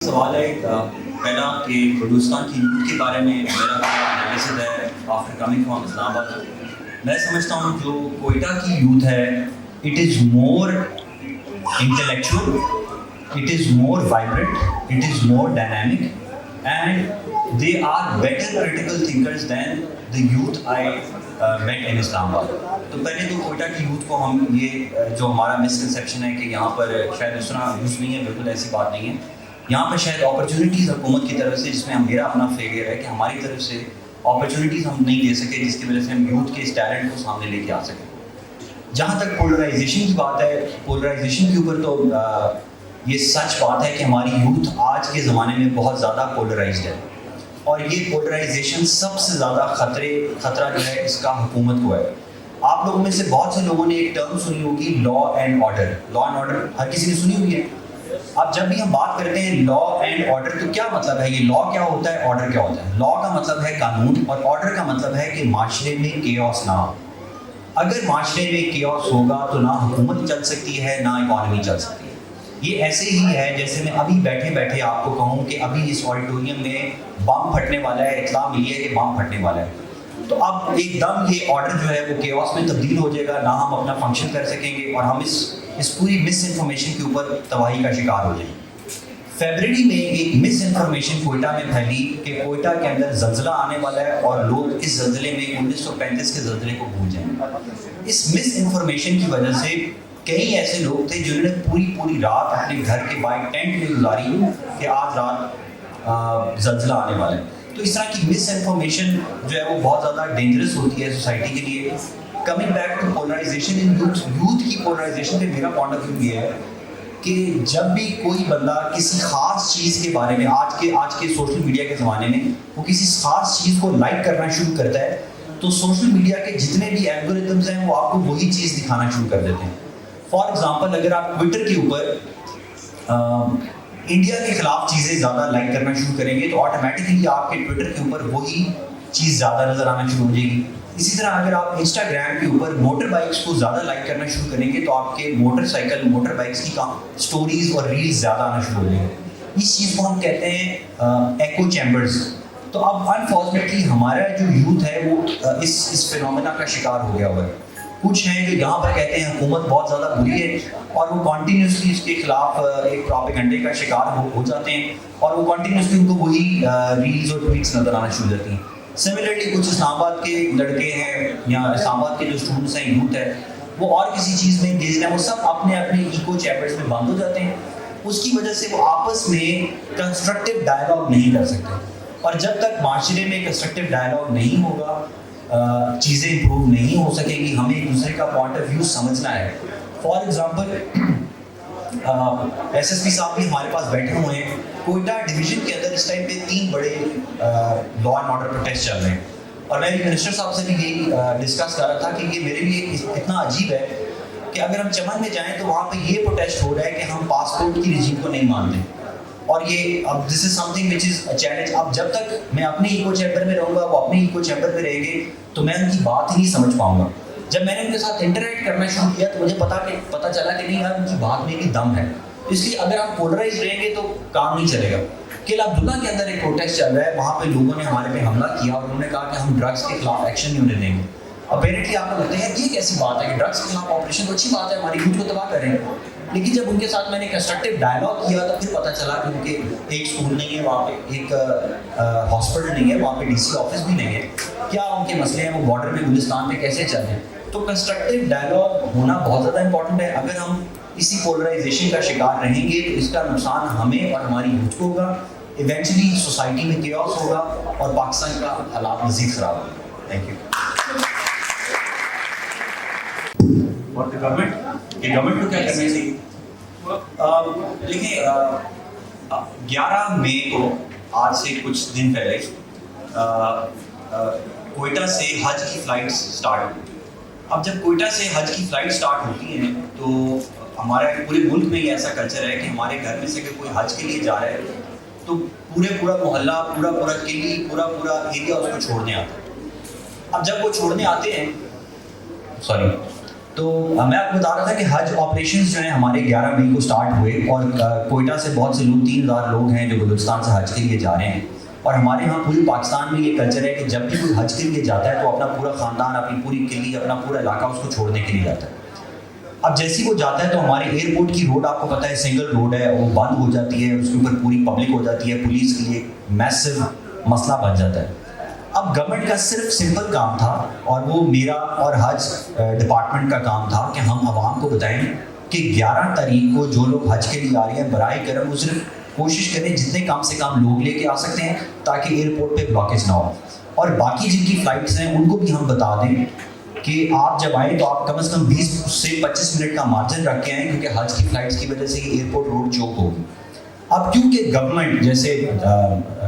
सवाल है पहला कि बलूचिस्तान की यूथ के बारे में मेरा एनालिसिस है आफ्टर कमिंग फ्रॉम इस्लामाबाद। मैं समझता हूँ जो कोयटा की यूथ है, it is more intellectual, it is more vibrant, it is more dynamic and they are better critical thinkers than the youth I met in Islamabad. तो पहले तो कोयटा की यूथ को हम ये जो हमारा मिसकंसेप्शन है कि यहाँ पर शायद दूसरा यूज़ नहीं है, बिल्कुल ऐसी बात नहीं है। यहाँ पर शायद अपॉर्चुनिटीज़ हुकूमत की तरफ से, जिसमें मेरा अपना फेलियर है कि हमारी तरफ से अपॉर्चुनिटीज़ हम नहीं दे सके, जिसकी वजह से हम यूथ के इस टैलेंट को सामने लेके आ सकें। जहाँ तक पोलराइजेशन की बात है, पोलराइजेशन के ऊपर तो ये सच बात है कि हमारी यूथ आज के ज़माने में बहुत ज़्यादा पोलराइज्ड है और ये पोलराइजेशन सबसे ज़्यादा खतरा जो है इसका हुकूमत को है। आप लोगों में से बहुत से लोगों ने एक टर्म सुनी होगी, law and order. Law and order हर किसी ने सुनी हुई है। अब जब भी हम बात करते हैं लॉ एंड ऑर्डर, तो क्या मतलब है? ये लॉ क्या होता है, ऑर्डर क्या होता है? लॉ का मतलब है कानून और ऑर्डर का मतलब है कि माशरे में केओस ना हो। अगर माशरे में केओस होगा तो ना हुकूमत चल सकती है, ना इकॉनमी चल सकती है। ये ऐसे ही है जैसे मैं अभी बैठे बैठे आपको कहूँ कि अभी इस ऑडिटोरियम में बम फटने वाला है, इत्तला मिली है कि बम फटने वाला है, तो अब एकदम ये ऑर्डर जो है वो केओस में तब्दील हो जाएगा, ना हम अपना फंक्शन कर सकेंगे और हम इस पूरी मिस इन्फॉर्मेशन के ऊपर तबाही का शिकार हो जाएंगे। फरवरी में एक मिस इन्फॉर्मेशन कोयटा में फैली कि कोयटा के अंदर जल्जला आने वाला है और लोग इस जल्जले में 1935 के जल्जले को भूल जाएंगे। इस मिस इन्फॉर्मेशन की वजह से कई ऐसे लोग थे जिन्होंने पूरी रात अपने घर के बाहर टेंट में गुजारी कि आज रात जल्जला आने वाला है। तो इस तरह की मिस इन्फॉर्मेशन जो है वो बहुत ज़्यादा डेंजरस होती है सोसाइटी के लिए। Coming back to polarization in youth की पोलराइजेशन पे मेरा पॉइंट ऑफ व्यू ये है कि जब भी कोई बंदा किसी ख़ास चीज़ के बारे में आज के सोशल मीडिया के ज़माने में वो किसी ख़ास चीज़ को लाइक करना शुरू करता है, तो सोशल मीडिया के जितने भी एल्गोरिथम्स हैं वो आपको वही चीज़ दिखाना शुरू कर देते हैं। फॉर एग्ज़ाम्पल, अगर आप ट्विटर के ऊपर इंडिया के खिलाफ चीज़ें ज़्यादा लाइक करना शुरू करेंगे तो ऑटोमेटिकली आपके ट्विटर के ऊपर वही चीज़ ज़्यादा नज़र आना शुरू हो जाएगी। इसी तरह अगर आप इंस्टाग्राम के ऊपर मोटर बाइक्स को ज़्यादा लाइक करना शुरू करेंगे तो आपके मोटर बाइक्स की स्टोरीज और रील्स ज़्यादा आना शुरू हो जाएंगे। इस चीज़ को हम कहते हैं एको चैम्बर्स। तो अब अनफॉर्चुनेटली हमारा जो यूथ है वो इस फिनोमेना का शिकार हो गया हुआ है। कुछ हैं जो यहाँ पर कहते हैं हुकूमत बहुत ज़्यादा बुरी है और वो कॉन्टीन्यूसली इसके खिलाफ एक प्रोपेगेंडे का शिकार हो जाते हैं और वो कॉन्टीन्यूसली उनको वही रील्स और ट्वीट्स नज़र आना शुरू हो जाती हैं। सिमिलरली कुछ इस्लामाबाद के लड़के हैं या इस्लामाबाद के जो स्टूडेंट्स हैं, यूथ है, वो और किसी चीज़ में इंगेज हैं, वो सब अपने अपने इको चैम्बर्स में बंद हो जाते हैं। उसकी वजह से वो आपस में कंस्ट्रक्टिव डायलॉग नहीं कर सकते और जब तक माशरे में कंस्ट्रक्टिव डायलॉग नहीं होगा चीज़ें इंप्रूव नहीं हो सकेंगी। हमें एक दूसरे का पॉइंट ऑफ व्यू समझना है। फॉर एग्जांपल एसएसपी साहब भी हमारे पास बैठे हुए हैं। कोयटा डिवीज़न के अंदर इस टाइम पे 3 बड़े लॉ एंड ऑर्डर प्रोटेस्ट चल रहे हैं और मैं मिनिस्टर साहब से भी यही डिस्कस कर रहा था कि ये मेरे लिए इतना अजीब है कि अगर हम चमन में जाएँ तो वहाँ पे ये प्रोटेस्ट हो रहा है कि हम पासपोर्ट की रिजीम को नहीं मानते और ये अब this is something which is a challenge. अब जब तक मैं अपने इको चैम्बर में रहूँगा, वो अपने इको चैम्बर में रहेंगे, तो मैं उनकी बात ही नहीं समझ पाऊँगा। जब मैंने उनके साथ इंटरेक्ट करना शुरू किया तो मुझे पता चला कि नहीं यार, उनकी बात में भी दम है। इसलिए अगर आप पोलराइज रहेंगे तो काम नहीं चलेगा। किला अब्दुल्ला के अंदर एक प्रोटेस्ट चल रहा है, वहाँ पे लोगों ने हमारे पे हमला किया और उन्होंने कहा कि हम ड्रग्स के खिलाफ एक्शन नहीं होने देंगे। अपेरेंटली आपको लगता है ये कैसी बात है कि ड्रग्स के खिलाफ ऑपरेशन तो अच्छी बात है, हमारी यूथ को तबाह कर रहे हैं। लेकिन जब उनके साथ मैंने कंस्ट्रक्टिव डायलॉग किया तो फिर पता चला कि उनके एक स्कूल नहीं है वहाँ पे, एक हॉस्पिटल नहीं है वहाँ पे, डीसी ऑफिस भी नहीं है। क्या उनके मसले हैं, वो बॉर्डर पे गुलिस्तान पे कैसे चल रहे हैं? तो कंस्ट्रक्टिव डायलॉग होना बहुत ज़्यादा इंपॉर्टेंट है। अगर हम इसी पोलराइजेशन का शिकार रहेंगे तो इसका नुकसान हमें और हमारी यूथ को होगा। इवेंचुअली सोसाइटी में केओस होगा और पाकिस्तान का हालात मज़ीद ख़राब होगा। Thank you. और गवर्नमेंट को क्या करना चाहिए? देखिए 11 मई को आज से कुछ दिन पहले कोयटा से हज की फ़्लाइट स्टार्ट हुई। अब जब कोयटा से हज की फ़्लाइट स्टार्ट होती है तो हमारे पूरे मुल्क में ये ऐसा कल्चर है कि हमारे घर में से अगर कोई हज के लिए जा रहा है तो पूरा मोहल्ला, पूरा किली, पूरा एरिया उसको छोड़ने आता है। अब जब वो छोड़ने आते हैं तो मैं आपको बता रहा था कि हज ऑपरेशंस जो हैं हमारे 11 मई को स्टार्ट हुए और कोयटा से बहुत से लोग 3000 लोग हैं जो बलूचिस्तान से हज के लिए जा रहे हैं। और हमारे यहाँ पूरे पाकिस्तान में ये कल्चर है कि जब भी कोई हज के लिए जाता है तो अपना पूरा ख़ानदान, अपनी पूरी किली, अपना पूरा इलाका उसको छोड़ने के लिए जाता है। अब जैसे ही वो जाता है तो हमारे एयरपोर्ट की रोड आपको पता है सिंगल रोड है, वो बंद हो जाती है, उसके ऊपर पूरी पब्लिक हो जाती है, पुलिस के लिए मैसिव मसला बन जाता है। अब गवर्नमेंट का सिर्फ सिंपल काम था और वो मेरा और हज डिपार्टमेंट का काम था कि हम आवाम को बताएं कि 11 तारीख को जो लोग हज के लिए आ रहे हैं बराए करम वो सिर्फ कोशिश करें जितने कम से कम लोग लेके आ सकते हैं ताकि एयरपोर्ट पे ब्लॉकेज ना हो। और बाकी जिनकी फ़्लाइट्स हैं उनको भी हम बता दें कि आप जब आएँ तो आप कम से कम 20 से 25 मिनट का मार्जिन रख के आएँ, क्योंकि हज की फ़्लाइट्स की वजह से एयरपोर्ट रोड चौक होगी। अब क्योंकि गवर्नमेंट, जैसे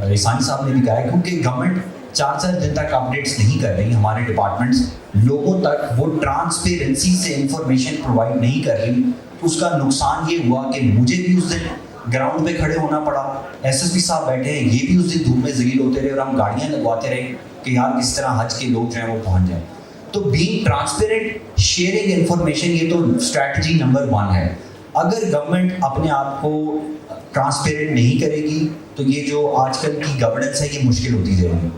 रिसानी साहब ने भी कहा है, क्योंकि गवर्नमेंट 4 दिन तक अपडेट्स नहीं कर रही, हमारे डिपार्टमेंट्स लोगों तक वो ट्रांसपेरेंसी से इंफॉर्मेशन प्रोवाइड नहीं कर रही, उसका नुकसान ये हुआ कि मुझे भी उस दिन ग्राउंड पे खड़े होना पड़ा, एसएसपी साहब बैठे हैं, ये भी उस दिन धूप में ज़लील होते रहे और हम गाड़ियाँ लगवाते रहे कि यार किस तरह हज के लोग जो हैं वो पहुँच जाएँ। तो बीइंग ट्रांसपेरेंट, शेयरिंग इंफॉर्मेशन, ये तो स्ट्रैटेजी नंबर 1 है। अगर गवर्नमेंट अपने आप को ट्रांसपेरेंट नहीं करेगी तो ये जो आजकल की गवर्नेंस है ये मुश्किल होती जाएगी।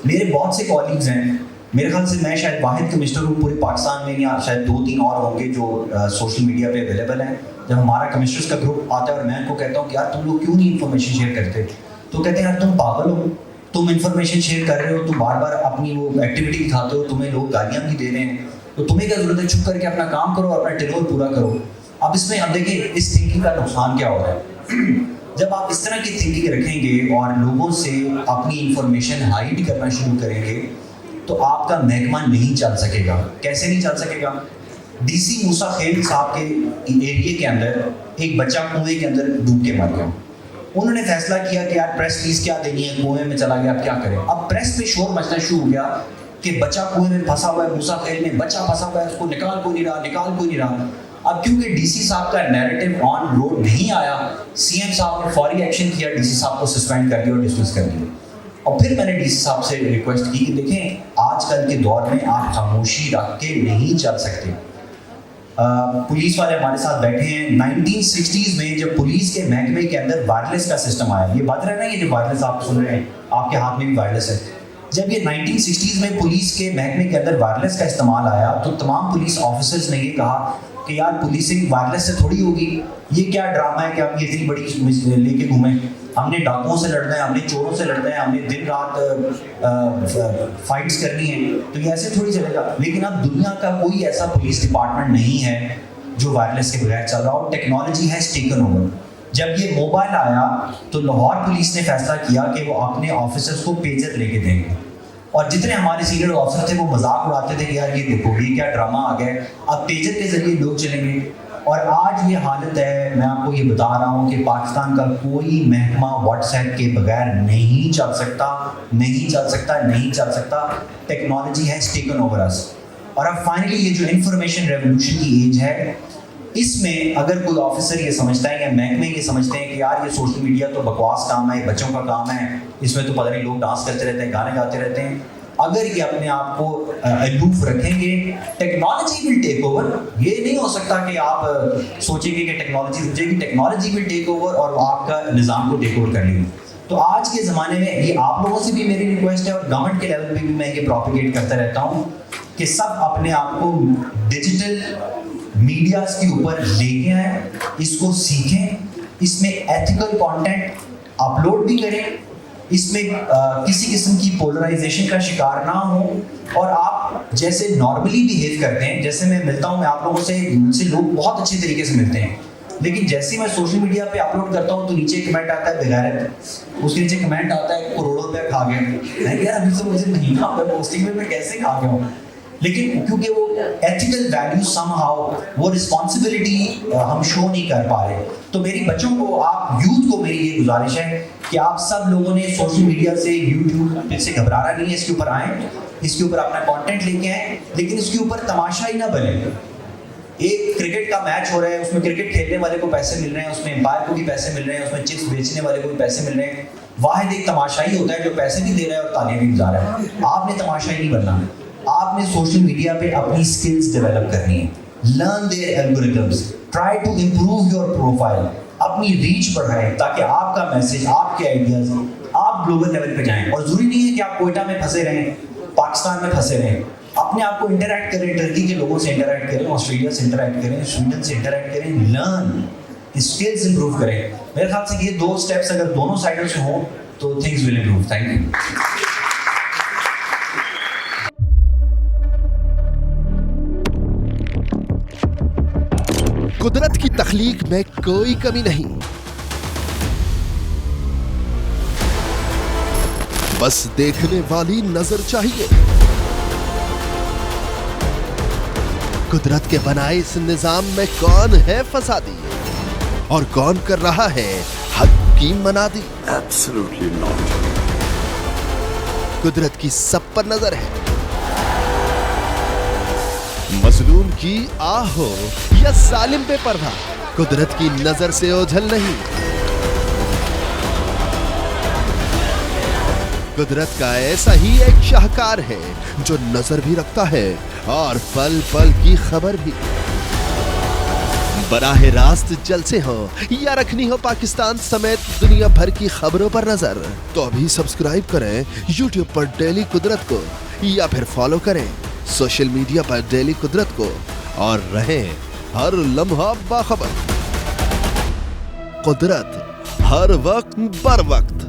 मेरे बहुत से कॉलीग्स हैं, मेरे ख्याल से मैं शायद वाहिद कमिश्नर हूँ पूरे पाकिस्तान में, या शायद 2-3 और होंगे जो सोशल मीडिया पे अवेलेबल हैं। जब हमारा कमिश्नर्स का ग्रुप आता है और मैं उनको कहता हूँ कि यार तुम लोग क्यों नहीं इन्फॉर्मेशन शेयर करते, तो कहते हैं यार तुम पागल हो, तुम इन्फॉर्मेशन शेयर कर रहे हो, तुम बार बार अपनी वो एक्टिविटी दिखाते हो, तुम्हें लोग गालियाँ भी दे रहे हैं, तो तुम्हें क्या जरूरत है, चुप करके अपना काम करो, अपना टेनोर पूरा करो। अब इसमें अब देखिए इस थिंकिंग का नुकसान क्या हो रहा है। जब आप इस तरह की थिंकिंग रखेंगे और लोगों से अपनी इंफॉर्मेशन हाइड करना शुरू करेंगे तो आपका महकमा नहीं चल सकेगा। कैसे नहीं चल सकेगा? डीसी मूसा खेल साहब के एरिया के अंदर एक बच्चा कुएं के अंदर डूब के मर गया। उन्होंने फैसला किया कि यार प्रेस प्लीज क्या देनी है, कुएं में चला गया, अब क्या करें। अब प्रेस पे शोर मचना शुरू हो गया कि बच्चा कुएं में फंसा हुआ है, मूसा खेल में बच्चा फंसा हुआ है, उसको निकाल कोई नहीं रहा, निकाल कोई नहीं रहा। अब क्योंकि डीसी साहब का नैरेटिव ऑन रोड नहीं आया, सीएम साहब ने फौरी एक्शन किया, डीसी साहब को सस्पेंड कर दिया और डिसमिस कर दिया। और फिर मैंने डीसी साहब से रिक्वेस्ट की कि देखें आजकल के दौर में आप खामोशी रख के नहीं चल सकते। पुलिस वाले हमारे साथ बैठे हैं। 1960s में जब पुलिस के महकमे के अंदर वायरलेस का सिस्टम आया, ये बात रहा ना, ये जो वायरलेस आप सुन रहे हैं आपके हाथ में भी वायरलेस है। जब ये 1960s में पुलिस के महकमे के अंदर वायरलेस का इस्तेमाल आया तो तमाम पुलिस ऑफिसर्स ने ये कहा कि यार पुलिसिंग वायरलेस से थोड़ी होगी, ये क्या ड्रामा है कि हम ये इतनी बड़ी लेके घूमें, हमने डाकुओं से लड़ना है, हमने चोरों से लड़ना है, हमने दिन रात फाइट्स करनी है, तो ये ऐसे थोड़ी चलेगा। लेकिन अब दुनिया का कोई ऐसा पुलिस डिपार्टमेंट नहीं है जो वायरलेस के बगैर चल रहा हो। Technology has taken over. जब ये मोबाइल आया तो लाहौर पुलिस ने फैसला किया कि वो अपने ऑफिसर्स को पेजर लेके देंगे, और जितने हमारे सीनियर ऑफिसर थे वो मजाक उड़ाते थे कि यार ये देखो ये क्या ड्रामा आ गया, अब पेजर के जरिए लोग चलेंगे। और आज ये हालत है, मैं आपको ये बता रहा हूँ कि पाकिस्तान का कोई महकमा व्हाट्सएप के बगैर नहीं चल सकता, नहीं चल सकता, नहीं चल सकता। Technology has taken over us. और अब फाइनली ये जो इंफॉर्मेशन रेवोल्यूशन की एज है, इसमें अगर कोई ऑफिसर ये समझता है या महकमे ये समझते हैं कि यार ये सोशल मीडिया तो बकवास काम है, बच्चों का काम है, इसमें तो पता नहीं लोग डांस करते रहते हैं, गाने गाते रहते हैं, अगर ये अपने आप को अलूफ रखेंगे टेक्नोलॉजी विल टेक ओवर। ये नहीं हो सकता कि आप सोचेंगे कि टेक्नोलॉजी रुक जाएगी, टेक्नोलॉजी विल टेक ओवर और वो आपका निज़ाम को टेक ओवर कर लेंगे। तो आज के ज़माने में ये आप लोगों से भी मेरी रिक्वेस्ट है और गवर्नमेंट के लेवल पे भी मैं ये प्रोपिगेट करता रहता हूँ कि सब अपने आप को डिजिटल मीडियाज़ के ऊपर लेके आए, इसको सीखें, इसमें एथिकल कंटेंट अपलोड भी करें, इसमें किसी किस्म की पोलराइजेशन का शिकार ना हो, और आप जैसे नॉर्मली बिहेव करते हैं, जैसे मैं मिलता हूँ, मैं आप लोगों से मुझसे लोग बहुत अच्छे तरीके से मिलते हैं, लेकिन जैसे ही मैं सोशल मीडिया पे अपलोड करता हूँ तो नीचे कमेंट आता है बेगैरत, उसके नीचे कमेंट आता है करोड़ों रुपया खा गया। यार अभी तो मुझे नहीं खा, पोस्टिंग में मैं कैसे खा गया हूँ, लेकिन क्योंकि वो एथिकल वैल्यू समहाउ, वो रिस्पॉन्सिबिलिटी हम शो नहीं कर पा रहे। तो मेरी बच्चों को, आप यूथ को मेरी ये गुजारिश है कि आप सब लोगों ने सोशल मीडिया से, यूट्यूब से घबराना नहीं है, इसके ऊपर आएँ, इसके ऊपर अपना कंटेंट लेके आएँ, लेकिन इसके ऊपर तमाशा ही ना बने। एक क्रिकेट का मैच हो रहा है, उसमें क्रिकेट खेलने वाले को पैसे मिल रहे हैं, उसमें एम्पायर को भी पैसे मिल रहे हैं, उसमें चिप्स बेचने वाले को भी पैसे मिल रहे हैं। वाहिद एक तमाशा ही होता है जो पैसे भी दे रहा है और तालियां भी बजा रहा है। आपने तमाशा ही नहीं बनना, आपने सोशल मीडिया पे अपनी स्किल्स डेवलप करनी है, learn their algorithms, try to improve your profile, अपनी रीच बढ़ाएं ताकि आपका मैसेज, आपके आइडियाज आप ग्लोबल लेवल पे जाएं। और जरूरी नहीं है कि आप कोयटा में फंसे रहें, पाकिस्तान में फंसे रहें, अपने आप को इंटरैक्ट करें, टर्की के लोगों से इंटरैक्ट करें, ऑस्ट्रेलिया से इंटरैक्ट करें, स्वीडन से इंटरैक्ट करें, लर्न, स्किल्स इंप्रूव करें। मेरे ख्याल से ये 2 स्टेप्स अगर दोनों साइडों से हों तो things will improve. Thank you. कुदरत की तख्लीक में कोई कमी नहीं, बस देखने वाली नजर चाहिए। कुदरत के बनाए इस निजाम में कौन है फसादी और कौन कर रहा है हक की मनादी? Absolutely not. कुदरत की सब पर नजर है, मजलूम की आह हो या सालिम पे पर्दा, कुदरत की नजर से ओझल नहीं। कुदरत का ऐसा ही एक शाहकार है जो नजर भी रखता है और पल पल की खबर भी। बराह रास्त जलसे हो या रखनी हो पाकिस्तान समेत दुनिया भर की खबरों पर नजर, तो अभी सब्सक्राइब करें YouTube पर डेली कुदरत को या फिर फॉलो करें सोशल मीडिया पर डेली कुदरत को और रहें हर लम्हा बाखबर। कुदरत हर वक्त बर वक्त।